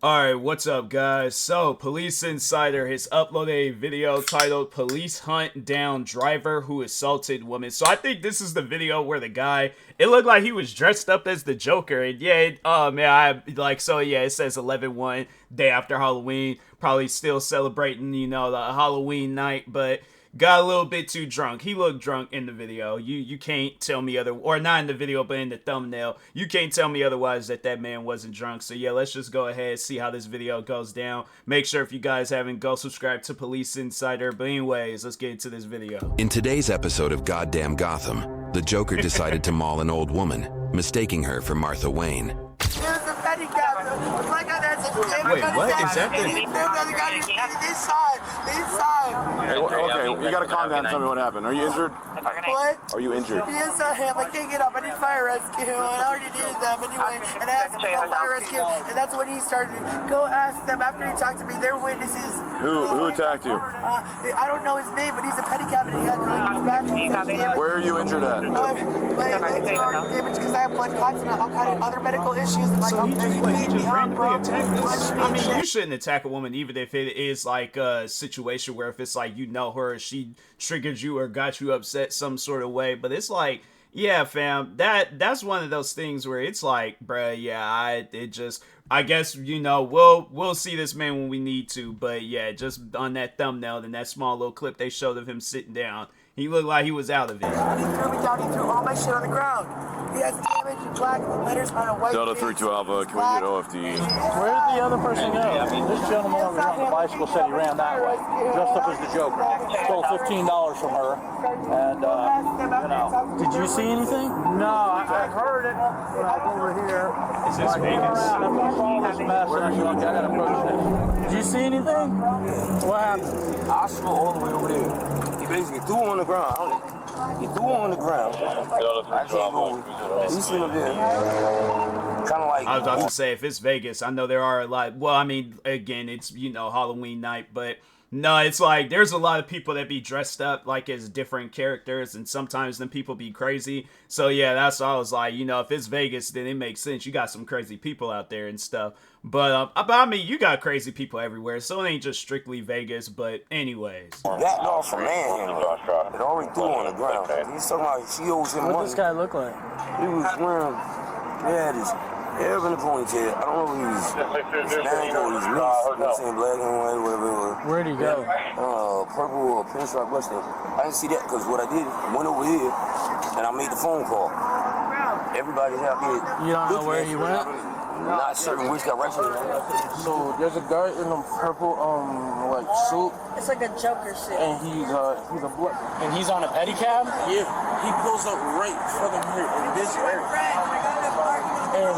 Alright, what's up guys? So, Police Insider has uploaded a video titled Police Hunt Down Driver Who Assaulted Woman. So I think this is the video where the guy, it looked like he was dressed up as the Joker. And yeah, it says 11/1, day after Halloween. Probably still celebrating, the Halloween night, but got a little bit too drunk. He looked drunk in the video. You can't tell me or not in the video, but in the thumbnail. You can't tell me otherwise that man wasn't drunk. So yeah, let's just go ahead and see how this video goes down. Make sure if you guys haven't, go subscribe to Police Insider. But anyways, let's get into this video. In today's episode of Goddamn Gotham, the Joker decided to maul an old woman, mistaking her for Martha Wayne. Wait, what? Is that the... Okay, you gotta calm down and tell me what happened. Are you injured? What? Are you injured? Yes, I am. I can't get up. I need fire rescue. I already did them anyway. And I asked him to call fire rescue. And that's when he started. Go ask them after he talked to me. They're witnesses. Who attacked you? I don't know his name, but he's a petty cabinet. He had back. Where are you injured at? My legs are damaged because I have blood clots and all kind of other medical issues. So he just randomly attacked this. I mean, you shouldn't attack a woman even if it is like a situation where if it's like you know her, she triggered you or got you upset some sort of way. But it's like, yeah, fam, that's one of those things where it's like, bruh, yeah, I guess, we'll see this man when we need to. But yeah, just on that thumbnail and that small little clip they showed of him sitting down, he looked like he was out of it. He threw me down. He threw all my shit on the ground. He has damage in black letters on a white Delta face. 32 Alpha, can we get OFD? Where did the other person go? This gentleman on the bicycle said he ran that way, dressed up as the Joker. Stole $15 from her, and, Did you see anything? No, I heard it when I was over here. Is this Vegas? Did you see anything? What happened? I saw all the way over there. He basically threw him on the ground. He threw him on the ground. I came over. He seen him there. Kind of like. I was about to say, if it's Vegas, I know there are a lot. Well, I mean, again, it's, Halloween night, but no, it's like there's a lot of people that be dressed up like as different characters, and sometimes them people be crazy. So yeah, that's why I was like, if it's Vegas, then it makes sense. You got some crazy people out there and stuff. But I mean, you got crazy people everywhere, so it ain't just strictly Vegas. But anyways, that off a manhandle. It already threw on the ground. He's talking about she owes him money. What does this guy look like? He was wearing, he had his hair in the ponytail. I don't know if he was his manager or his niece. I'm saying black and white, whatever it was. Where'd he go? Purple or pinstripe bluster. I didn't see that because what I did, I went over here and I made the phone call. Everybody's out there. You don't know where he went? Not certain which direction. So there's a guy in a purple like suit, It's like a Joker suit. and he's a black. And he's on a pedicab? Yeah. He pulls up right fucking here in this area. And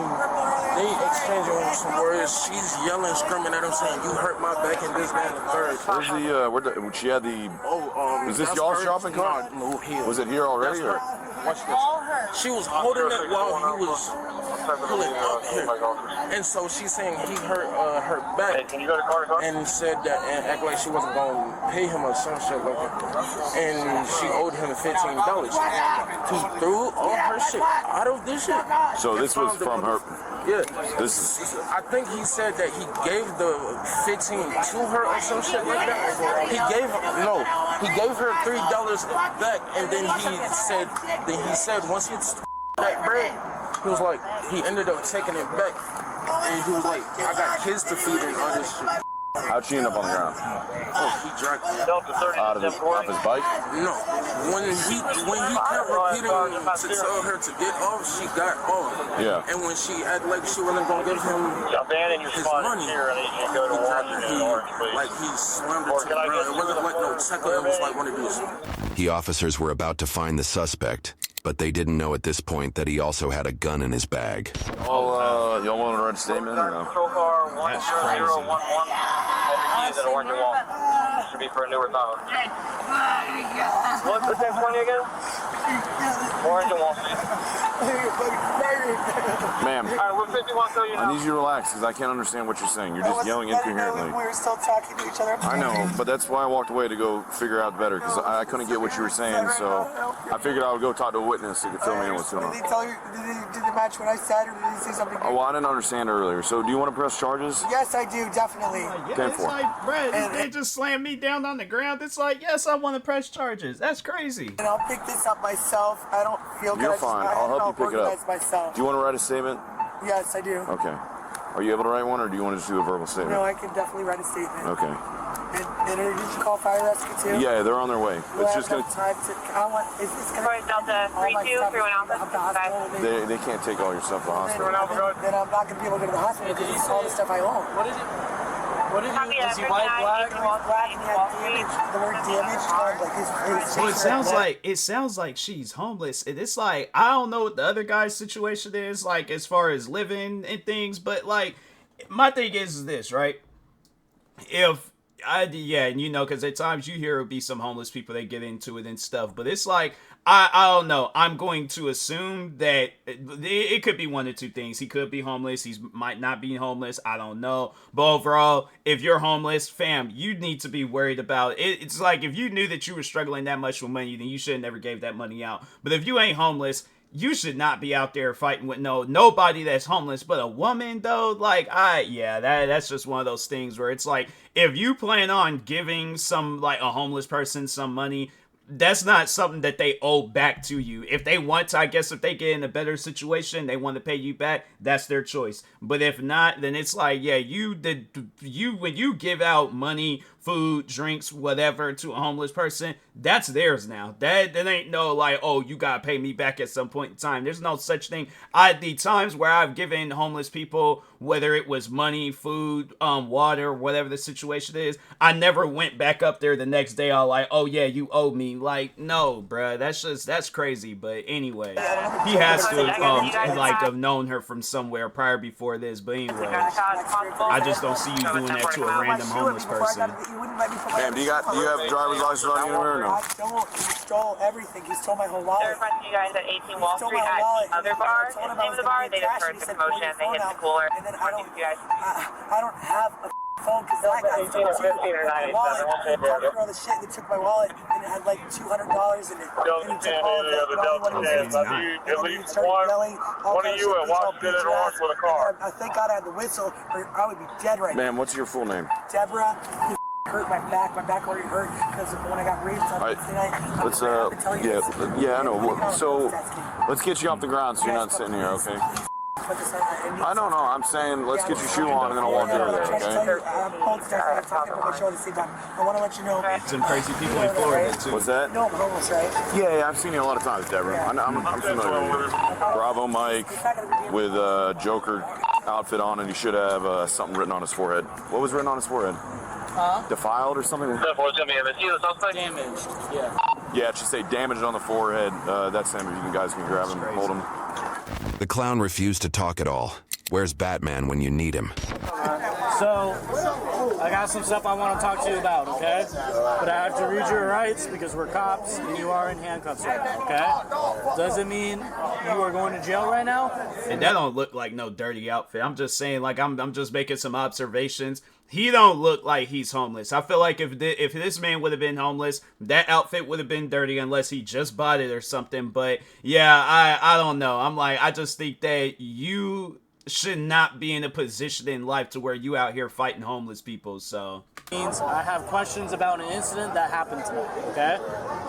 they exchanging some words. She's yelling, screaming at him, saying, "You hurt my back," and this, that, and the third. Where's she had the, is this y'all shopping cart? No, here. Was it here already, or? Watch this. She was holding it while he was pulling up here. And so she's saying he hurt her back. Can you go to car? And said that, and act like she wasn't going to pay him or some shit like that. And she owed him $15. He threw all her shit out of this shit. So this was from her. Yeah. This. I think he said that he gave the 15 to her or some shit like that. He gave her $3 back, and then he said once he that bread, he was like, he ended up taking it back, and he was like, I got kids to feed and all this shit. How'd she end up on the ground? Oh, he drank Off his bike? No. When he kept repeating to tell her to get off, she got off. Yeah. And when she acted like she wasn't gonna give him his money, he slammed it to the ground. It wasn't like no tackle, it was like one of these. The officers were about to find the suspect, but they didn't know at this point that he also had a gun in his bag. Oh, y'all want to write a statement or no? that's crazy. Is it orange and wall? Should be for a newer tone. What's the 1020 again? Orange and wall. Ma'am, Alright, we're 51 so you know. I need you to relax because I can't understand what you're saying. You're just yelling incoherently. We were still talking to each other. I know, but that's why I walked away to go figure out better because I couldn't get what you were saying. So I figured I would go talk to a witness who could fill me in what's going on. Did he tell you? Did they match what I said, or did he say something? Oh, well, I didn't understand earlier. So do you want to press charges? Yes, I do, definitely. Yeah, Ten it's four. like, bro, they just slammed me down on the ground. It's like, yes, I want to press charges. That's crazy. And I'll pick this up myself. I don't feel good. You're fine. I'll help you pick it up. Myself. Do you want to write a statement? Yes, I do. Okay. Are you able to write one, or do you want to just do a verbal statement? No, I can definitely write a statement. Okay. And did you call fire rescue too? Yeah, they're on their way. Will It's I just have gonna. time to? I want. Is this gonna? Alright, Delta all my 32 stuff through an is up to hospital. They can't take all your stuff to the hospital. Then I'm not gonna be able to go to the hospital because it's all the stuff I own. What did Copy he, was that, he white, 39, black? He was black and he had damage. The word damage. Like his Well, face it sounds like she's homeless. It's like, I don't know what the other guy's situation is, like, as far as living and things, but, like, my thing is this, right? And you know, because at times you hear it'll be some homeless people that get into it and stuff, but it's like, I don't know. I'm going to assume that it could be one of two things. He could be homeless. He might not be homeless. I don't know. But overall, if you're homeless, fam, you need to be worried about it. It's like, if you knew that you were struggling that much with money, then you should have never gave that money out. But if you ain't homeless, you should not be out there fighting with nobody that's homeless. But a woman, though, like, that's just one of those things where it's like, if you plan on giving a homeless person some money, that's not something that they owe back to you. If they want to, I guess if they get in a better situation, they want to pay you back, that's their choice. But if not, then it's like, yeah, when you give out money, food, drinks, whatever to a homeless person, that's theirs now. That ain't no like, oh, you gotta pay me back at some point in time. There's no such thing. The times where I've given homeless people, whether it was money, food, water, whatever the situation is, I never went back up there the next day all like, oh yeah, you owe me. Like, no, bruh, that's crazy. But anyway, he has to have known her from somewhere prior before this. But anyway, I just don't see you doing that to a random homeless person. Ma'am, do you have driver's license on you or no? I don't. He stole everything. He stole my whole wallet. They're requesting you guys at 18 Wall Street at the other bar. In the name of the bar, they just heard the commotion. They hit the cooler. And then I don't have a phone because that guy stole my wallet. He parked through all the shit. They took my wallet and it had like $200 in it. And he took all of it. At least one of you at Washington and Orange with a car. I thank God I had the whistle, or I would be dead right now. Ma'am, what's your full name? Deborah. Hurt my back already hurt because when I got raped on Wednesday night. Let's I know. So let's get you off the ground so you're not sitting here, okay? I don't know. I'm saying let's get your shoe on and then I'll walk over there, okay? I want to let you know. Some crazy people in Florida too. What's that? No, I'm homeless, right? Yeah, I've seen you a lot of times, Deborah. I'm familiar with you. Bravo Mike with a Joker outfit on, and he should have something written on his forehead. What was written on his forehead? Defiled or something? Damaged, yeah. Yeah, it should say damaged on the forehead. That's him. If you guys can grab him, hold him. The clown refused to talk at all. Where's Batman when you need him? So, I got some stuff I want to talk to you about, okay? But I have to read your rights because we're cops and you are in handcuffs right now, okay? Doesn't mean you are going to jail right now. And that don't look like no dirty outfit. I'm just saying, like, I'm just making some observations. He don't look like he's homeless. I feel like if this man would have been homeless, that outfit would have been dirty unless he just bought it or something. But yeah, I don't know. I just think that you should not be in a position in life to where you out here fighting homeless people. So Means I have questions about an incident that happened tonight, okay?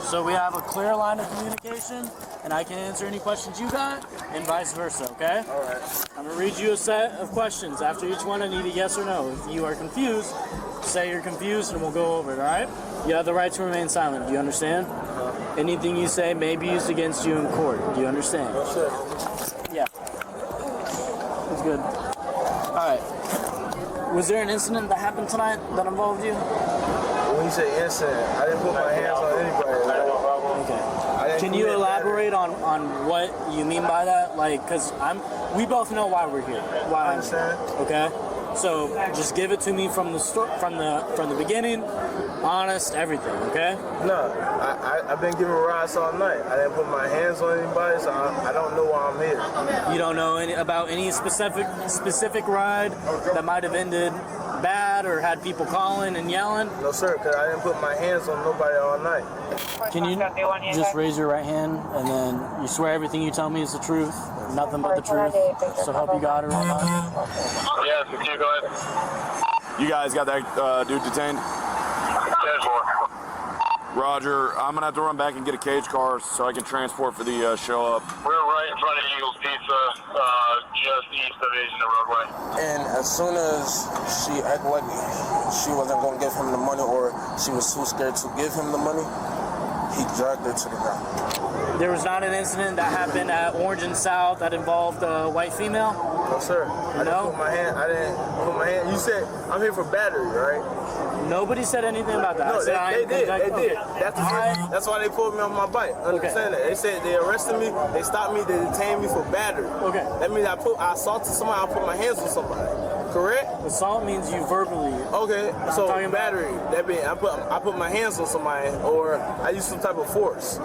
So we have a clear line of communication, and I can answer any questions you got, and vice versa, okay? All right. I'm gonna read you a set of questions. After each one, I need a yes or no. If you are confused, say you're confused, and we'll go over it, all right? You have the right to remain silent. Do you understand? Anything you say may be used against you in court. Do you understand? Sure. Yeah. That's good. All right. Was there an incident that happened tonight that involved you? When you say incident, I didn't put my hands on anybody. Okay. Can you elaborate on what you mean by that? Like, because we both know why we're here. Why I understand. Okay. So just give it to me from the from the beginning, honest, everything. Okay? No, I've been giving rides all night. I didn't put my hands on anybody, so I don't know why I'm here. You don't know about any specific ride that might have ended bad or had people calling and yelling? No, sir, because I didn't put my hands on nobody all night. Can you just raise your right hand and then you swear everything you tell me is the truth, nothing but the truth, so help you God or whatnot? Yes, you go ahead. You guys got that dude detained? Roger, I'm gonna have to run back and get a cage car so I can transport for the show up. We're right in front of Eagles Pizza, just east of Asian Roadway. And as soon as she acted like she wasn't going to give him the money or she was too scared to give him the money, he dragged her to the ground. There was not an incident that happened at Orange and South that involved a white female? No, sir. I didn't put my hand. You said I'm here for battery, right? Nobody said anything about that. No, they did. Okay. That's why they pulled me off my bike. Understand that? They said they arrested me, they stopped me, they detained me for battery. Okay. That means I assaulted somebody, I put my hands on somebody. Correct? Assault means you verbally. Okay, so battery. That means I put my hands on somebody or I used some type of force.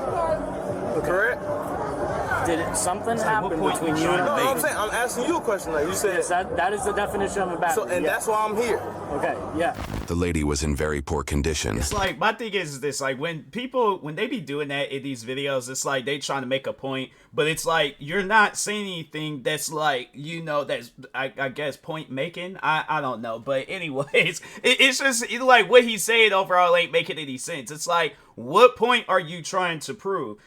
Correct? Did something happen between you and No, I'm saying I'm asking you a question. Like you said, yes, that is the definition of a battery. So, and that's why I'm here. Okay, yeah. The lady was in very poor condition. It's like, my thing is this, like, when they be doing that in these videos, it's like they trying to make a point, but it's like you're not saying anything that's like, you know, that's I guess point making. I don't know, but anyways, it's just like what he's saying overall ain't making any sense. It's like, what point are you trying to prove?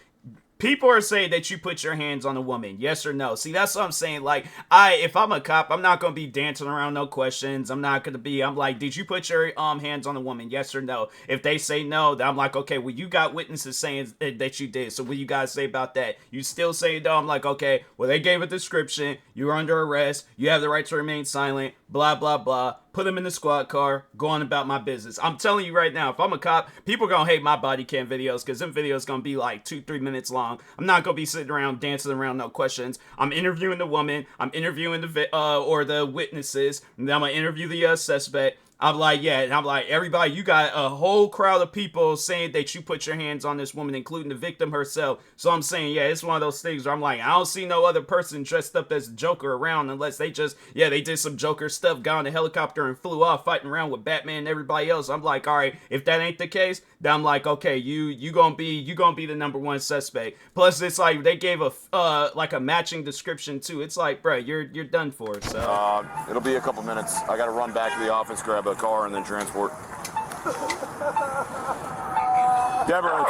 People are saying that you put your hands on a woman, yes or no. See, that's what I'm saying. Like, if I'm a cop, I'm not going to be dancing around no questions. I'm like, did you put your hands on a woman, yes or no? If they say no, then I'm like, okay, well, you got witnesses saying that you did. So what do you guys say about that? You still say no? I'm like, okay, well, they gave a description. You were under arrest. You have the right to remain silent, blah, blah, blah. Put them in the squad car, go on about my business. I'm telling you right now, if I'm a cop, people are going to hate my body cam videos because them videos going to be like 2-3 minutes long. I'm not going to be sitting around dancing around no questions. I'm interviewing the woman. I'm interviewing the witnesses. And then I'm going to interview the suspect. I'm like, yeah, and I'm like, everybody, you got a whole crowd of people saying that you put your hands on this woman, including the victim herself. So I'm saying, yeah, it's one of those things where I'm like, I don't see no other person dressed up as Joker around unless they just, yeah, they did some Joker stuff, got on a helicopter and flew off fighting around with Batman and everybody else. I'm like, all right, if that ain't the case, then I'm like, okay, you gonna be the number one suspect. Plus, it's like they gave a like a matching description too. It's like, bro, you're done for. So it'll be a couple minutes. I gotta run back to the office, grab a car, and then transport. Deborah.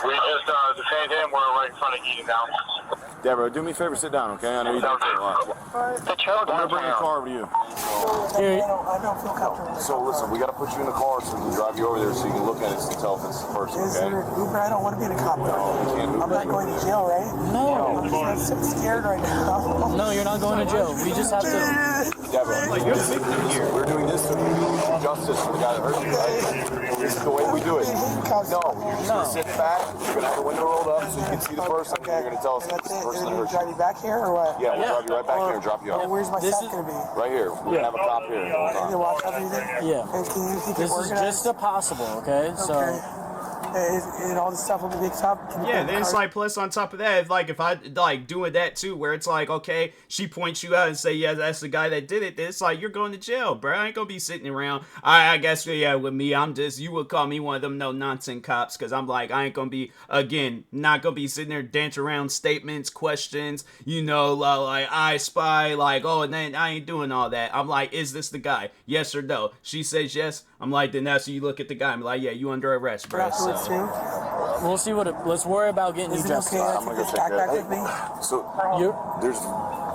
We just detained him. We're right in front of Eaton now. Deborah, do me a favor, sit down, okay? I know you don't say a lot. I'm gonna bring a car over to you. I don't feel comfortable. So listen, we gotta put you in the car so we can drive you over there so you can look at it and tell if it's the person, Is okay? there an Uber? I don't want to be in a cop car. You can't I'm not going to jail, right? No. I'm so scared right now. No, you're not going to jail. We just have to. Deborah, like, you're the victim here. We're doing this to justice for the guy that hurt you, right? This is the way we do it. No, you're just gonna sit back, you're gonna have the window rolled up so you can see the person, and you're gonna tell us if it's the person that hurt Drive you back here or what? Yeah, we'll drive you right back here and drop you off. Where's my stuff going to be? Right here. We're gonna have a cop here. Can you watch everything? Yeah. Can you keep This it is organized? just a possible, okay? So. And all the stuff will be mixed up. Yeah, then it's like, plus on top of that, if I like doing that too, where it's like, okay, she points you out and say, yeah, that's the guy that did it. Then it's like, you're going to jail, bro. I ain't gonna be sitting around. I guess, yeah, with me, you would call me one of them no nonsense cops, because I'm like, I ain't gonna be, again, not gonna be sitting there dancing around statements, questions, you know, like I spy, like, oh, and then I ain't doing all that. I'm like, is this the guy? Yes or no? She says yes. I'm like, then that's when you look at the guy. I'm like, yeah, you under arrest, bro. So. We'll see let's worry about getting you justice. I'm gonna go check that. So there's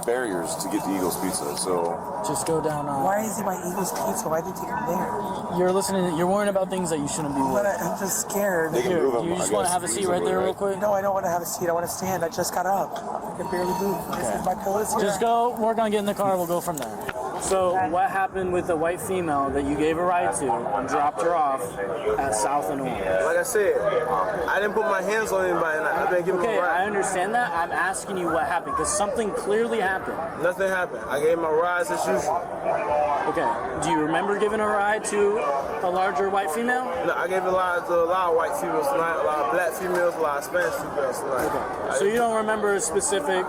barriers to get to Eagles Pizza, so just go down. Why is he by Eagles Pizza? Why did you take him there? You're worrying about things that you shouldn't be worrying. But I'm just scared. They can move him, You just want to have a seat right there real quick? No, I don't want to have a seat. I want to stand. I just got up. I can barely move. Okay. This is my pillows here. Just go work on getting the car. We'll go from there. So what happened with the white female that you gave a ride to and dropped her off at South and Orange? Like I said, I didn't put my hands on anybody. I've been giving Okay, a ride. I understand that. I'm asking you what happened because something clearly happened. Nothing happened. I gave my rides as usual. Okay. Do you remember giving a ride to a larger white female? No, I gave a ride to a lot of white females tonight, a lot of black females, a lot of Spanish females tonight. Okay. So you don't remember a specific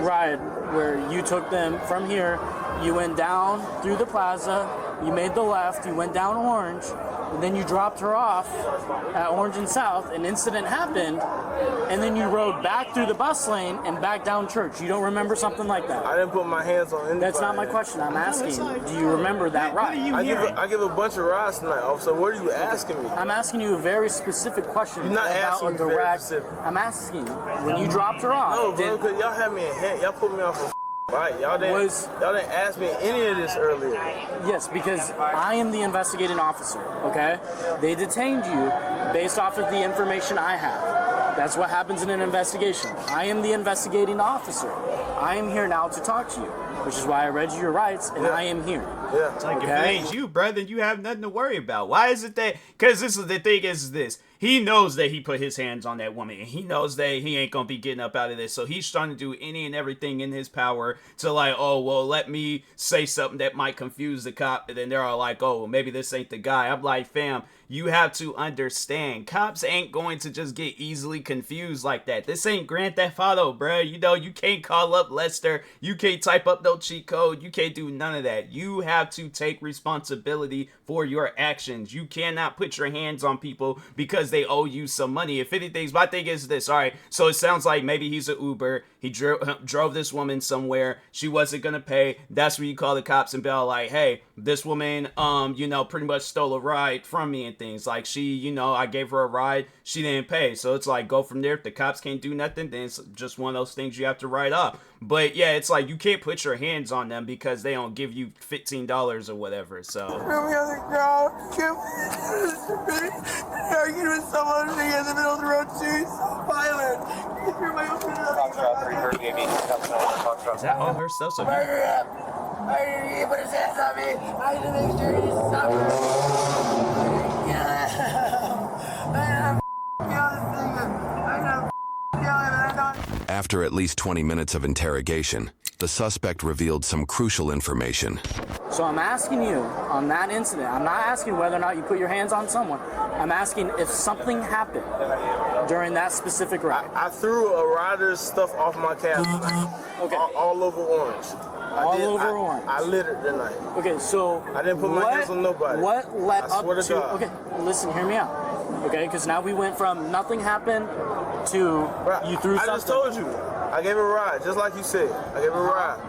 ride where you took them from here, you went down through the plaza, you made the left, you went down Orange, and then you dropped her off at Orange and South, an incident happened, and then you rode back through the bus lane and back down Church. You don't remember something like that? I didn't put my hands on anybody. That's not my question. I'm asking, do you remember that ride? I give a bunch of rides tonight, officer. What are you asking me? I'm asking you a very specific question. You're not about asking a me very direct. specific. I'm asking you, when you dropped her off. No, bro, because y'all had me in hand. Y'all put me off a right. Y'all didn't ask me any of this earlier. Yes, because I am the investigating officer, okay? They detained you based off of the information I have. That's what happens in an investigation. I am the investigating officer. I am here now to talk to you, which is why I read you your rights, and I am here. Yeah. It's like, if it ain't you, bro, then you have nothing to worry about. Why is it that? Because this is the thing is this. He knows that he put his hands on that woman, and he knows that he ain't gonna be getting up out of this. So he's trying to do any and everything in his power to like, oh, well, let me say something that might confuse the cop. And then they're all like, oh, well, maybe this ain't the guy. I'm like, fam, you have to understand. Cops ain't going to just get easily confused like that. This ain't Grand Theft Auto, bro. You know, you can't call up Lester. You can't type up no cheat code. You can't do none of that. You have to take responsibility for your actions. You cannot put your hands on people because they owe you some money. If anything, my thing is this. All right, so it sounds like maybe he's an Uber. He drove this woman somewhere. She wasn't gonna pay. That's where you call the cops and be all like, hey, this woman, you know, pretty much stole a ride from me and things. Like, she, you know, I gave her a ride. She didn't pay. So it's like, go from there. If the cops can't do nothing, then it's just one of those things you have to write up. But yeah, it's like, you can't put your hands on them because they don't give you $15 or whatever. So. Throw me on the ground. Arguing with someone in the middle of the road too. So violent. You're my open. Is that all her stuff? So Murder him. He put his hands on me. I had to make sure he suffered. After at least 20 minutes of interrogation, the suspect revealed some crucial information. So I'm asking you on that incident, I'm not asking whether or not you put your hands on someone. I'm asking if something happened during that specific ride. I threw a rider's stuff off my cab tonight. Okay. All over Orange. Orange. I littered tonight. Okay, so I didn't put my hands on nobody. What led I up swear to to? God. Okay, listen, hear me out. Okay, because now we went from nothing happened to you threw something. I just told you. I gave a ride, just like you said. I gave a ride.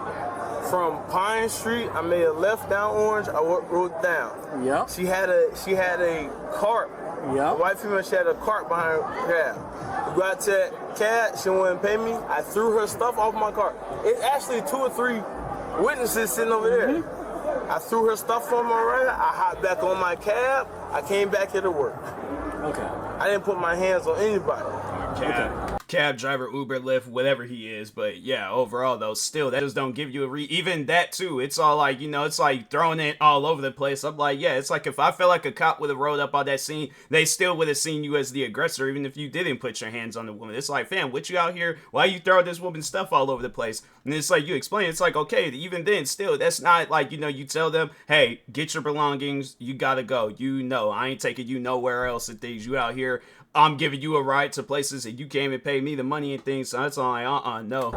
From Pine Street, I made a left down Orange. I rode down. Yep. She had a cart. Yep. A white female. She had a cart behind her cab. We got to that cab. She wouldn't pay me. I threw her stuff off my cart. It's actually 2 or 3 witnesses sitting over there. I threw her stuff on my ride. I hopped back on my cab. I came back here to work. Okay. I didn't put my hands on anybody. Cab driver, Uber, Lyft, whatever he is. But yeah, overall though, still that just don't give you a even that too. It's all like, you know, it's like throwing it all over the place. I'm like, yeah, it's like if I felt like a cop would have rolled up on that scene, they still would have seen you as the aggressor, even if you didn't put your hands on the woman. It's like, fam, what you out here? Why you throw this woman's stuff all over the place? And it's like you explain, it's like, okay, even then, still, that's not like, you know, you tell them, hey, get your belongings, you gotta go. You know, I ain't taking you nowhere else and things. You out here, I'm giving you a ride to places and you came and paid me the money and things. So that's all like, no.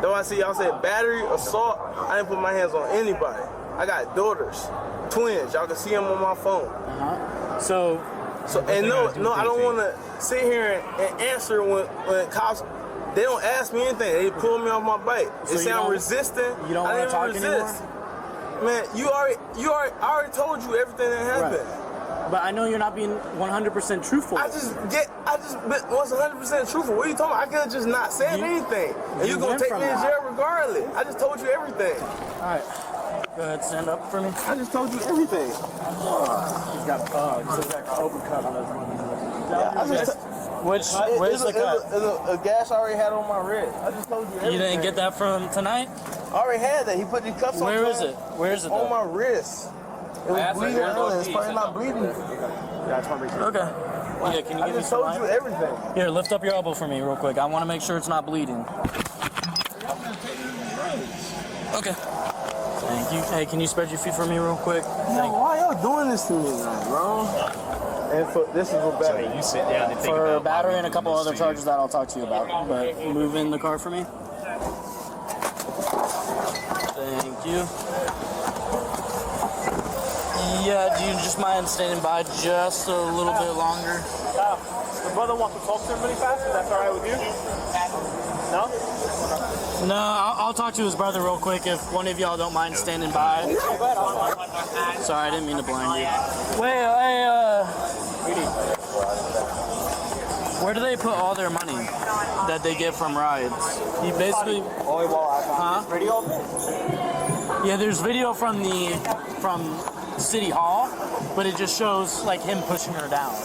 Though I see y'all said battery, assault, I didn't put my hands on anybody. I got daughters, twins. Y'all can see them on my phone. So and no, I don't want to sit here and answer when cops, they don't ask me anything. They pull me off my bike. They say I'm resisting. You don't want to talk anymore? Man, I already told you everything that happened. Right. But I know you're not being 100% truthful. I just was 100% truthful. What are you talking about? I could have just not said anything. And you're going to take me in jail regardless. I just told you everything. All right. Go ahead, stand up for me. I just told you everything. He's got open cut on his Where's the cut? A gas I already had on my wrist. I just told you everything. You didn't get that from tonight? I already had that. He put the cuffs on. Where is it? Where is it? On my wrist. It was bleeding earlier. It's probably not bleeding. Okay. Yeah, can you give me some I just told you everything. Here, lift up your elbow for me real quick. I want to make sure it's not bleeding. Okay. Thank you. Hey, can you spread your feet for me real quick? Yo, why y'all doing this to me now, bro? And for this is for battery. So you sit down and think For about battery and a couple other this charges that I'll talk to you about. But move in the car for me. Thank you. Yeah, do you just mind standing by just a little bit longer? The brother wants to talk to him really fast. Is that all right with you? No? No, I'll talk to his brother real quick if one of y'all don't mind standing by. Sorry, I didn't mean to blind you. Wait, where do they put all their money that they get from rides? He basically... Huh? Yeah, there's video from City Hall, but it just shows like him pushing her down.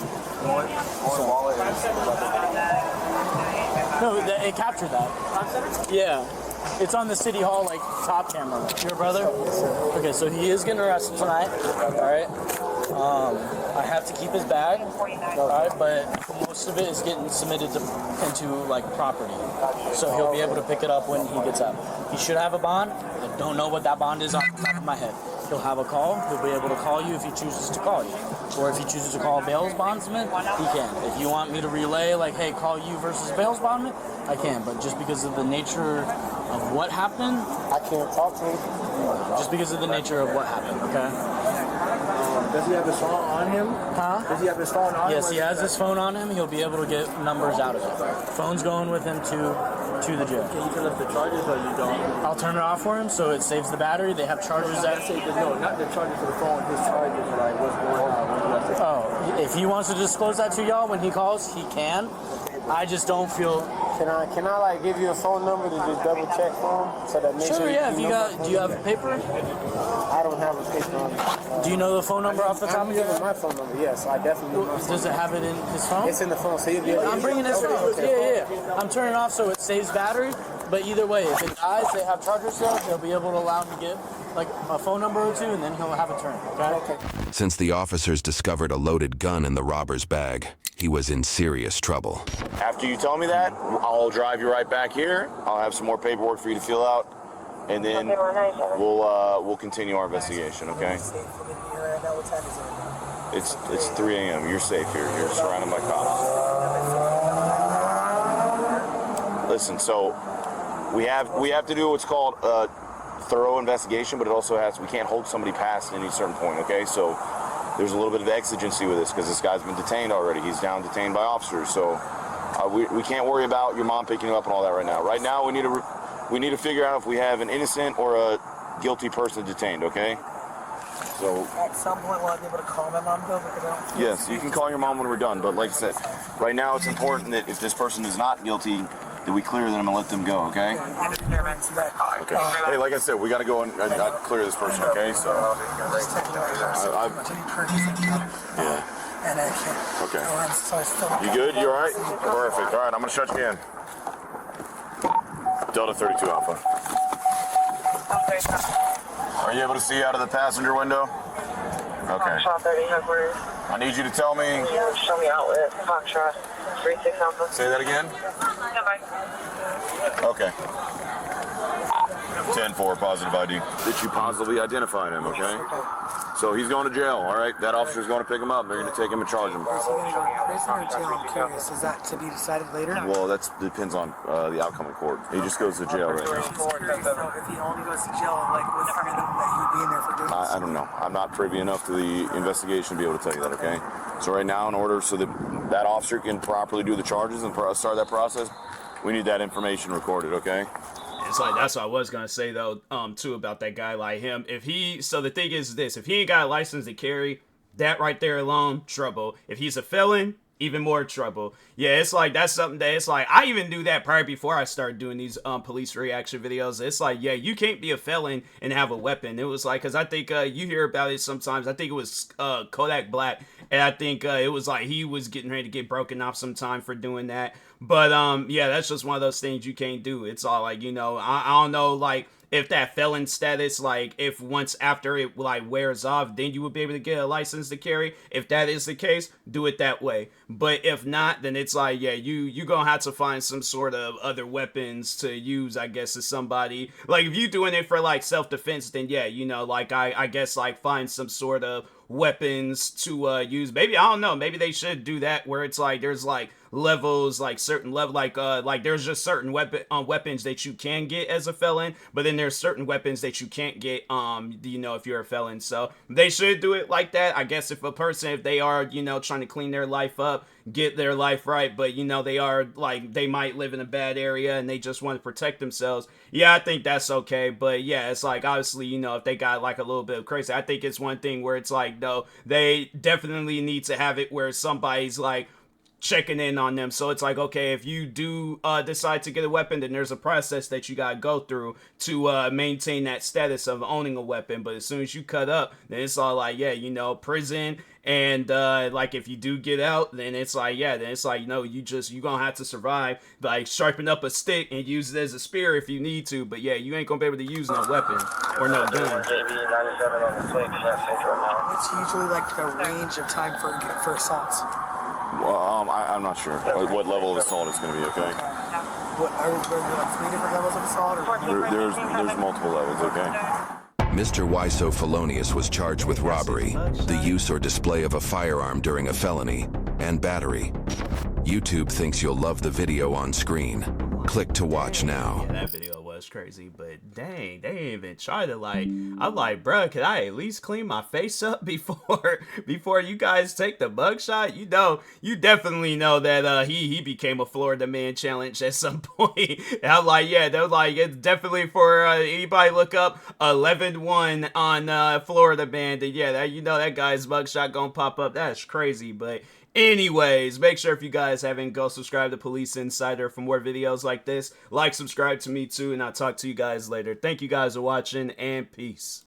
No, it captured that. Yeah. It's on the City Hall, like, top camera. Your brother? Okay, so he is getting arrested tonight. Alright. I have to keep his bag. Alright, but most of it is getting submitted into, like, property. So he'll be able to pick it up when he gets out. He should have a bond. I don't know what that bond is off the top of my head. He'll have a call. He'll be able to call you if he chooses to call you. Or if he chooses to call bail's bondsman, he can. If you want me to relay, like, hey, call you versus bail's bondsman, I can. But just because of the nature of what happened, I can't talk to him. just because of the nature of what happened, okay? Does he have his phone on him? Huh? Does he have his phone on him? Yes, he has his phone on him. He'll be able to get numbers out of it. Phone's going with him to the jail. Can you turn off the charges or you don't? I'll turn it off for him so it saves the battery. They have chargers that... No, not the charges for the phone. His charges, like what's going on. Oh, if he wants to disclose that to y'all when he calls, he can. I just don't feel... Can I like give you a phone number to just double check for him? So that makes Sure, yeah. If you got... Do you have paper? I don't have a paper on me. Do you know the phone number off the top of your head? My phone number, yes. I definitely know my phone. Does it have it in his phone? It's in the phone, so you'll be able to... I'm bringing his phone. Yeah. I'm turning it off so it saves battery. But either way, if it dies, they have chargers there. They'll be able to allow him to get like a phone number or two, and then he'll have it turned. Okay? Since the officers discovered a loaded gun in the robber's bag, he was in serious trouble. After you tell me that, I'll drive you right back here. I'll have some more paperwork for you to fill out, and then we'll continue our investigation. Okay? It's 3 a.m. You're safe here. You're surrounded by cops. Listen, so we have to do what's called a thorough investigation, but it also we can't hold somebody past any certain point. Okay? So there's a little bit of exigency with this because this guy's been detained already. He's down detained by officers. So we can't worry about your mom picking him up and all that right now. Right now, we need to figure out if we have an innocent or a guilty person detained. Okay? So at some point, will I be able to call my mom though? Because I don't feel yes, you can call your mom when we're done. But like I said, right now it's important that if this person is not guilty, that we clear them and let them go. Okay? Okay. Hey, like I said, we got to go and clear this person. Okay? So. Yeah. Okay. You good? You all right? Perfect. All right, I'm gonna shut you in. Delta 32 Alpha. Are you able to see out of the passenger window? Okay. I need you to tell me. Show me out with Foxtrot 36 Alpha. Say that again. Okay. 10-4, positive ID. Did you positively identify him, okay? So he's going to jail, all right? That officer's going to pick him up. They're going to take him and charge him. Is he going to go to prison or jail? I'm curious. Is that to be decided later? Well, that depends on the outcome in court. He just goes to jail right now. If he only goes to jail, like, what's the rhythm that he would be in there for doing this? I don't know. I'm not privy enough to the investigation to be able to tell you that, okay? So right now, in order so that officer can properly do the charges and start that process, we need that information recorded, okay? It's like, that's what I was gonna say though, too, about that guy like him. So the thing is this, if he ain't got a license to carry, that right there alone, trouble. If he's a felon, even more trouble. Yeah, it's like, that's something that, it's like, I even do that prior before I started doing these police reaction videos. It's like, yeah, you can't be a felon and have a weapon. It was like, because I think you hear about it sometimes. I think it was Kodak Black, and I think it was like he was getting ready to get broken off sometime for doing that. But yeah, that's just one of those things you can't do. It's all like, you know, I don't know, like, if that felon status, like, if once after it, like, wears off, then you would be able to get a license to carry. If that is the case, do it that way. But if not, then it's like, yeah, you gonna have to find some sort of other weapons to use, I guess, as somebody. Like, if you doing it for, like, self-defense, then yeah, you know, like, I guess, like, find some sort of weapons to use. Maybe, I don't know, maybe they should do that where it's like there's like levels, like certain level, like there's just certain weapons that you can get as a felon, but then there's certain weapons that you can't get, you know, if you're a felon. So they should do it like that. I guess if a person, if they are, you know, trying to clean their life up, get their life right, but you know, they are like, they might live in a bad area and they just want to protect themselves, yeah, I think that's okay. But yeah, it's like, obviously, you know, if they got like a little bit of crazy, I think it's one thing where it's like, no, they definitely need to have it where somebody's like checking in on them. So it's like, okay, if you do decide to get a weapon, then there's a process that you gotta go through to maintain that status of owning a weapon. But as soon as you cut up, then it's all like, yeah, you know, prison. And like, if you do get out, then it's like, yeah, then it's like, you know, you gonna have to survive, like sharpen up a stick and use it as a spear if you need to. But yeah, you ain't gonna be able to use no weapon or no gun. What's usually like the range of time for assaults? I'm not sure what level of assault it's going to be. Okay. What are there like 3 different levels of assault? Or There's multiple levels. Okay. Mr. Wiso Felonius was charged with robbery, the use or display of a firearm during a felony, and battery. YouTube thinks you'll love the video on screen. Click to watch now. Yeah, that video was crazy, but dang, they didn't even try to, like, I'm like, bro, could I at least clean my face up before you guys take the mugshot? You know, you definitely know that he became a Florida Man challenge at some point. And I'm like, yeah, they're like, it's definitely for anybody look up 11-1 on Florida Man, then yeah, that, you know, that guy's mugshot gonna pop up. That's crazy. But anyways, make sure if you guys haven't, go subscribe to Police Insider for more videos like this. Like, subscribe to me too, and I'll talk to you guys later. Thank you guys for watching, and peace.